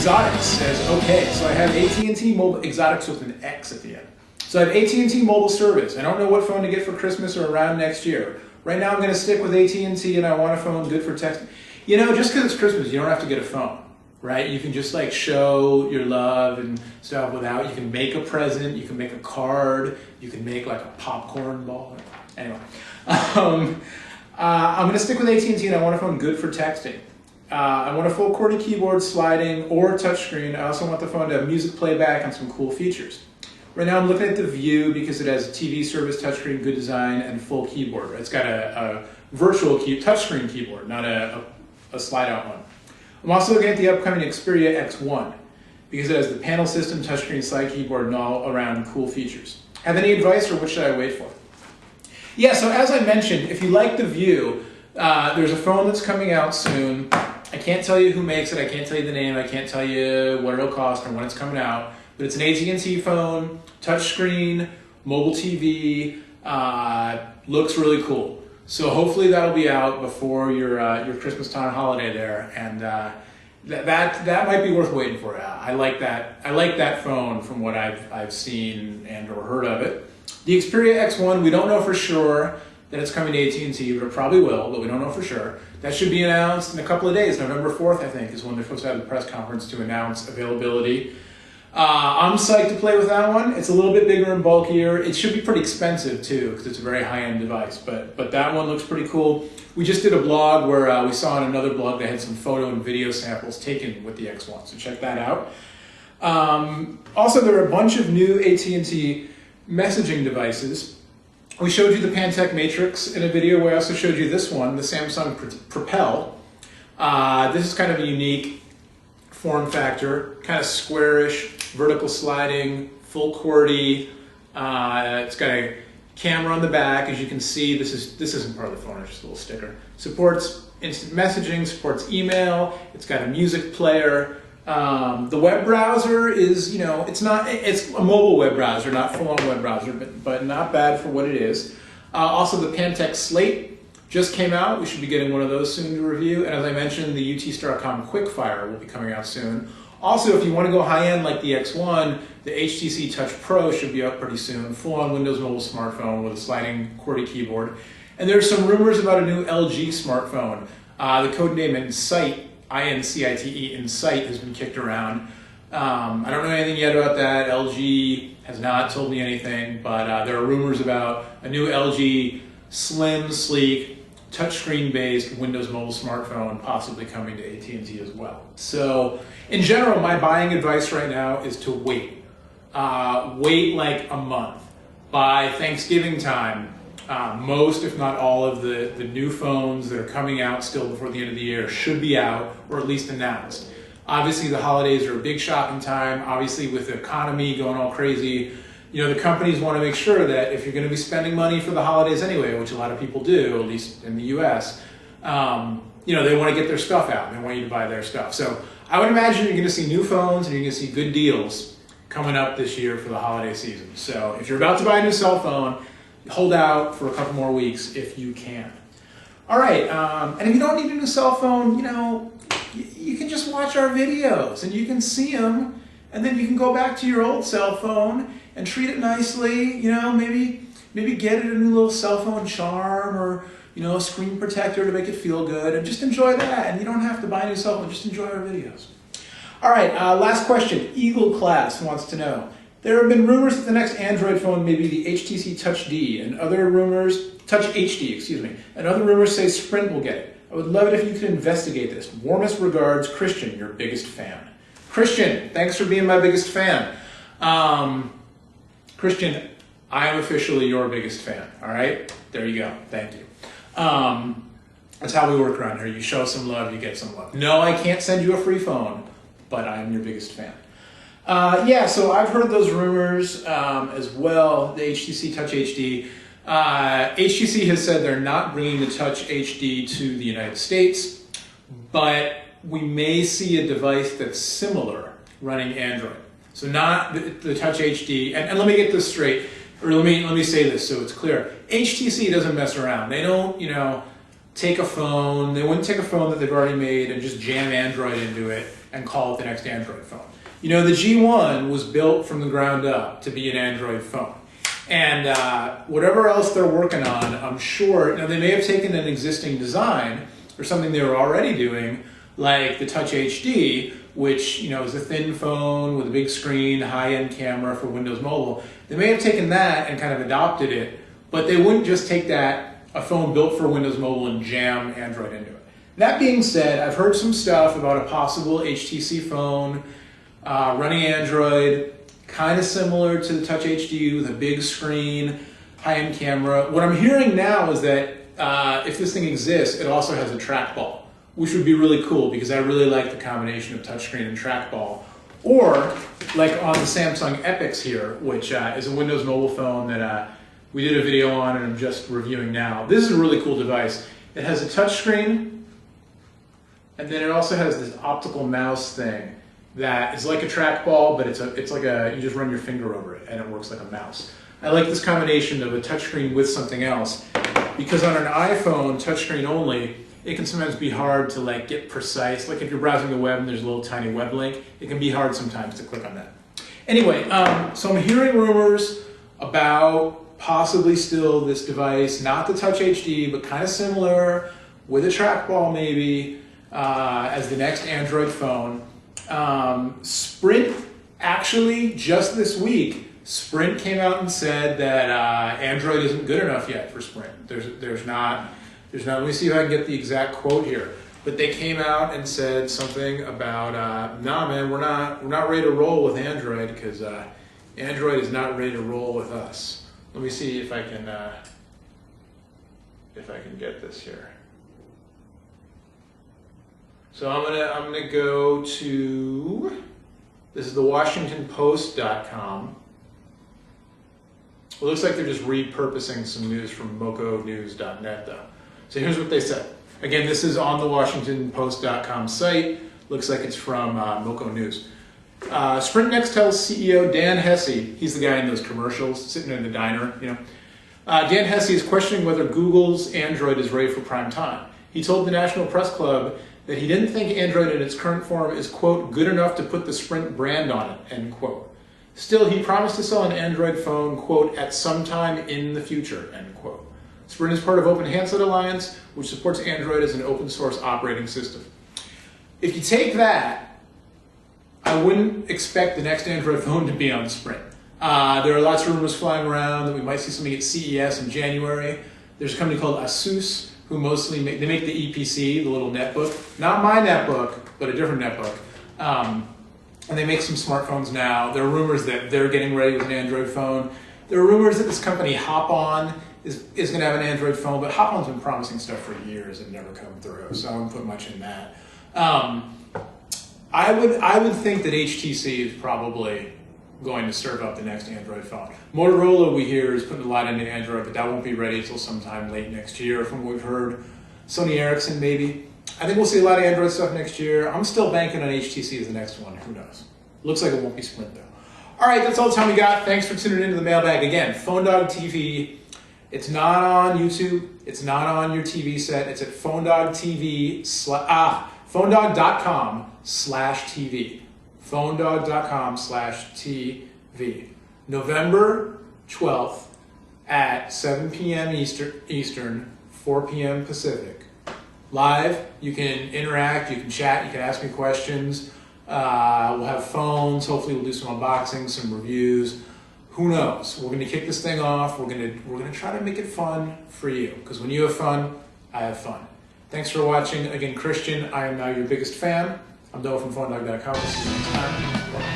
Exotics says, okay, so I have AT&T Mobile, Exotics with an X at the end. So I have AT&T Mobile service. I don't know what phone to get for Christmas or around next year. Right now I'm going to stick with AT&T and I want a phone good for texting. You know, just because it's Christmas, you don't have to get a phone, right? You can just like show your love and stuff without, you can make a present, you can make a card, you can make like a popcorn ball. Anyway, I'm going to stick with AT&T and I want a phone good for texting. I want a full QWERTY keyboard, sliding, or touchscreen. I also want the phone to have music playback and some cool features. Right now I'm looking at the View because it has a TV service, touchscreen, good design, and full keyboard. It's got a virtual touchscreen keyboard, not a slide-out one. I'm also looking at the upcoming Xperia X1 because it has the panel system, touchscreen, slide keyboard, and all around cool features. Have any advice, or what should I wait for? Yeah, so as I mentioned, if you like the View, there's a phone that's coming out soon. I can't tell you who makes it, I can't tell you the name, I can't tell you what it'll cost or when it's coming out, but it's an AT&T phone, touchscreen, mobile TV, looks really cool. So hopefully that'll be out before your Christmas time holiday there, and that might be worth waiting for. I like that phone from what I've seen and or heard of it. The Xperia X1, we don't know for sure that it's coming to AT&T, but it probably will, but we don't know for sure. That should be announced in a couple of days. November 4th, I think, is when they're supposed to have the press conference to announce availability. I'm psyched to play with that one. It's a little bit bigger and bulkier. It should be pretty expensive too, because it's a very high-end device, but that one looks pretty cool. We just did a blog where we saw on another blog they had some photo and video samples taken with the X1, so check that out. Also, there are a bunch of new AT&T messaging devices. We showed you the Pantech Matrix in a video where I also showed you this one, the Samsung Propel. This is kind of a unique form factor, kind of squarish, vertical sliding, full QWERTY. It's got a camera on the back. As you can see, this isn't part of the phone, it's just a little sticker. Supports instant messaging, supports email. It's got a music player. The web browser is, you know, it's a mobile web browser, not full-on web browser, but not bad for what it is. Also, the Pantech Slate just came out. We should be getting one of those soon to review. And as I mentioned, the UT Starcom Quickfire will be coming out soon. Also, if you want to go high-end like the X1, the HTC Touch Pro should be out pretty soon. Full-on Windows Mobile smartphone with a sliding QWERTY keyboard. And there's some rumors about a new LG smartphone. The code name Incite, I-N-C-I-T-E, Incite, has been kicked around. I don't know anything yet about that. LG has not told me anything, but there are rumors about a new LG slim, sleek, touchscreen-based Windows Mobile smartphone possibly coming to AT&T as well. So, in general, my buying advice right now is to wait. Wait like a month. By Thanksgiving time, most, if not all, of the new phones that are coming out still before the end of the year should be out, or at least announced. Obviously, the holidays are a big shopping time. Obviously, with the economy going all crazy, you know, the companies want to make sure that if you're going to be spending money for the holidays anyway, which a lot of people do, at least in the US, you know, they want to get their stuff out. They want you to buy their stuff. So I would imagine you're going to see new phones and you're going to see good deals coming up this year for the holiday season. So if you're about to buy a new cell phone, hold out for a couple more weeks if you can. All right, and if you don't need a new cell phone, you know, you can just watch our videos and you can see them, and then you can go back to your old cell phone and treat it nicely. You know, maybe get it a new little cell phone charm, or, you know, a screen protector to make it feel good, and just enjoy that. And you don't have to buy a new cell phone, just enjoy our videos. All right, last question. Eagle Class wants to know, there have been rumors that the next Android phone may be the HTC Touch D, and other rumors, Touch HD, excuse me, and other rumors say Sprint will get it. I would love it if you could investigate this. Warmest regards, Christian, your biggest fan. Christian, thanks for being my biggest fan. Christian, I am officially your biggest fan, all right? There you go, thank you. That's how we work around here. You show some love, you get some love. No, I can't send you a free phone, but I am your biggest fan. Yeah, so I've heard those rumors as well, the HTC Touch HD. HTC has said they're not bringing the Touch HD to the United States, but we may see a device that's similar running Android. So not the Touch HD, and let me get this straight, or let me say this so it's clear. HTC doesn't mess around. They don't, you know, take a phone, they wouldn't take a phone that they've already made and just jam Android into it and call it the next Android phone. You know, the G1 was built from the ground up to be an Android phone. And whatever else they're working on, I'm sure, now they may have taken an existing design or something they were already doing, like the Touch HD, which, you know, is a thin phone with a big screen, high-end camera for Windows Mobile. They may have taken that and kind of adopted it, but they wouldn't just take that, a phone built for Windows Mobile, and jam Android into it. That being said, I've heard some stuff about a possible HTC phone running Android, kind of similar to the Touch HD with a big screen, high-end camera. What I'm hearing now is that if this thing exists, it also has a trackball, which would be really cool because I really like the combination of touchscreen and trackball. Or like on the Samsung Epix here, which is a Windows Mobile phone that we did a video on and I'm just reviewing now. This is a really cool device. It has a touchscreen, and then it also has this optical mouse thing that is like a trackball, but it's like you just run your finger over it and it works like a mouse. I like this combination of a touchscreen with something else because on an iPhone, touchscreen only, it can sometimes be hard to like get precise. Like if you're browsing the web and there's a little tiny web link, it can be hard sometimes to click on that. Anyway, so I'm hearing rumors about possibly still this device, not the Touch HD, but kind of similar, with a trackball maybe, as the next Android phone. Sprint, actually, just this week, Sprint came out and said that Android isn't good enough yet for Sprint. There's not, let me see if I can get the exact quote here. But they came out and said something about, nah man, we're not ready to roll with Android because Android is not ready to roll with us. Let me see if I can get this here. So I'm gonna go to, this is the WashingtonPost.com. It looks like they're just repurposing some news from moconews.net though. So here's what they said. Again, this is on the WashingtonPost.com site. Looks like it's from Moco News. Sprint Nextel CEO Dan Hesse, he's the guy in those commercials sitting in the diner, you know. Dan Hesse is questioning whether Google's Android is ready for prime time. He told the National Press Club that he didn't think Android in its current form is, quote, good enough to put the Sprint brand on it, end quote. Still, he promised to sell an Android phone, quote, at some time in the future, end quote. Sprint is part of Open Handset Alliance, which supports Android as an open source operating system. If you take that, I wouldn't expect the next Android phone to be on Sprint. There are lots of rumors flying around that we might see something at CES in January. There's a company called Asus, who mostly make the EPC, the little netbook. Not my netbook, but a different netbook. And they make some smartphones now. There are rumors that they're getting ready with an Android phone. There are rumors that this company Hop-On is going to have an Android phone, but Hop-On's been promising stuff for years and never come through, so I wouldn't put much in that. I would think that HTC is probably going to serve up the next Android phone. Motorola, we hear, is putting a lot into Android, but that won't be ready until sometime late next year from what we've heard. Sony Ericsson, maybe. I think we'll see a lot of Android stuff next year. I'm still banking on HTC as the next one. Who knows? Looks like it won't be Sprint, though. All right, that's all the time we got. Thanks for tuning into the mailbag. Again, PhoneDog TV. It's not on YouTube. It's not on your TV set. It's at PhoneDog.com/TV. PhoneDog.com/TV. November 12th at 7 p.m. Eastern, 4 p.m. Pacific. Live, you can interact, you can chat, you can ask me questions. We'll have phones. Hopefully we'll do some unboxings, some reviews. Who knows? We're going to kick this thing off. We're going to try to make it fun for you, because when you have fun, I have fun. Thanks for watching. Again, Christian, I am now your biggest fan. I'm Noah from PhoneDog.com. We'll see you next time. Bye.